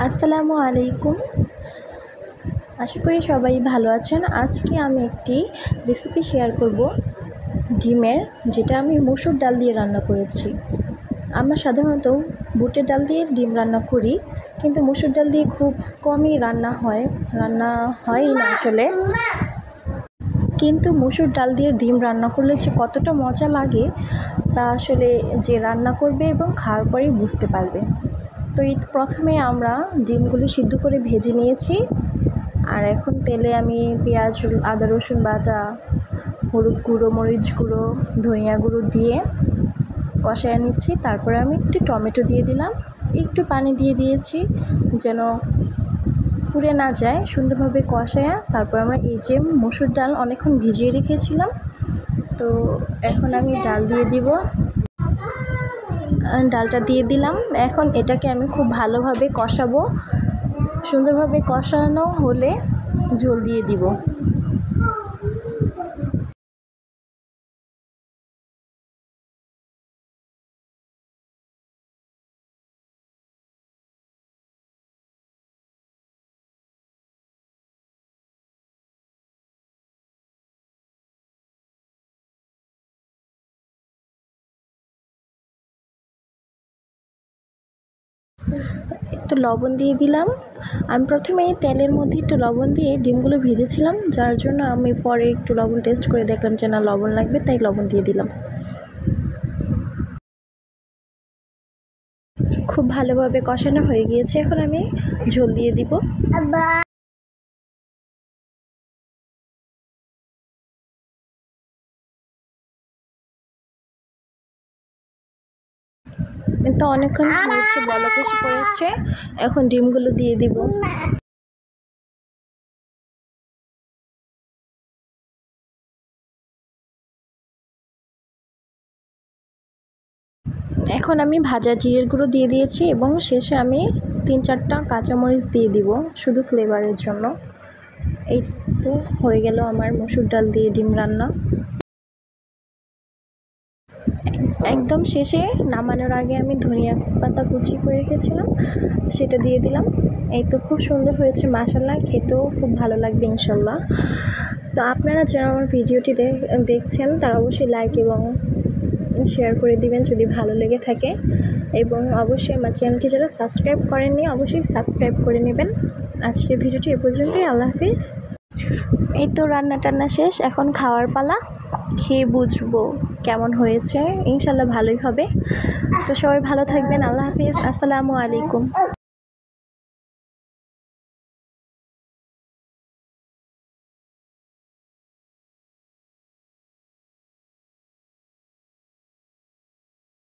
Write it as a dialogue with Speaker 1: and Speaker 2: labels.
Speaker 1: আসসালামু আলাইকুম। আশা করি সবাই ভালো আছেন। আজকে আমি একটি রেসিপি শেয়ার করব ডিমের, যেটা আমি মসুর ডাল দিয়ে রান্না করেছি। আমরা সাধারণত বুটের ডাল দিয়ে ডিম রান্না করি, কিন্তু মসুর ডাল দিয়ে খুব কমই রান্না হয় না আসলে। কিন্তু মসুর ডাল দিয়ে ডিম রান্না করলে যে কতটা মজা লাগে তা আসলে যে রান্না করবে এবং খাওয়ার পরেই বুঝতে পারবে। তো প্রথমে আমরা ডিমগুলো সিদ্ধ করে ভেজে নিয়েছি, আর এখন তেলে আমি পেঁয়াজ, আদা, রসুন বাটা, হলুদ গুঁড়ো, মরিচ গুঁড়ো, ধনিয়া গুঁড়ো দিয়ে কষায় নিচ্ছি। তারপরে আমি একটু টমেটো দিয়ে দিলাম, একটু পানি দিয়ে দিয়েছি যেন পুড়ে না যায়, সুন্দরভাবে কষায়া তারপর আমরা এই যে মসুর ডাল অনেকক্ষণ ভিজিয়ে রেখেছিলাম, তো এখন আমি ডালটা দিয়ে দিলাম। এখন এটাকে আমি খুব ভালোভাবে কষাবো। সুন্দরভাবে কষানো হলে ঝোল দিয়ে দিব। একটু লবণ দিয়ে দিলাম। আমি প্রথমে তেলের মধ্যে একটু লবণ দিয়ে ডিমগুলো ভেজেছিলাম, যার জন্য আমি পরে একটু লবণ টেস্ট করে দেখলাম যে না, লবণ লাগবে, তাই লবণ দিয়ে দিলাম। খুব ভালোভাবে কষানো হয়ে গিয়েছে, এখন আমি ঝোল দিয়ে দিব। তো অনেকক্ষণ হয়েছে, বলক এসে পড়েছে, এখন ডিমগুলো দিয়ে দিব। এখন আমি ভাজা জিরের গুঁড়ো দিয়ে দিয়েছি এবং শেষে আমি 3-4টা কাঁচামরিচ দিয়ে দিব শুধু ফ্লেভারের জন্য। এই তো হয়ে গেল আমার মসুর ডাল দিয়ে ডিম রান্না। একদম শেষে নামানোর আগে আমি ধনিয়া পাতা কুচি করে রেখেছিলাম, সেটা দিয়ে দিলাম। এই তো খুব সুন্দর হয়েছে মাশাআল্লাহ, খেতেও খুব ভালো লাগবে ইনশাল্লাহ। তো আপনারা যারা আমার ভিডিওটি দেখছেন তারা অবশ্যই লাইক এবং শেয়ার করে দিবেন যদি ভালো লেগে থাকে, এবং অবশ্যই আমার চ্যানেলটি যারা সাবস্ক্রাইব করেননি অবশ্যই সাবস্ক্রাইব করে নেবেন। আজকের ভিডিওটি এ পর্যন্তই। আল্লাহ হাফিজ। এই তো রান্না টান্না শেষ, এখন খাওয়ার পালা। খেয়ে বুঝবো কেমন হয়েছে, ইনশাল্লাহ ভালোই হবে। তো সবাই ভালো থাকবেন। আল্লাহ হাফিজ। আসসালামু আলাইকুম।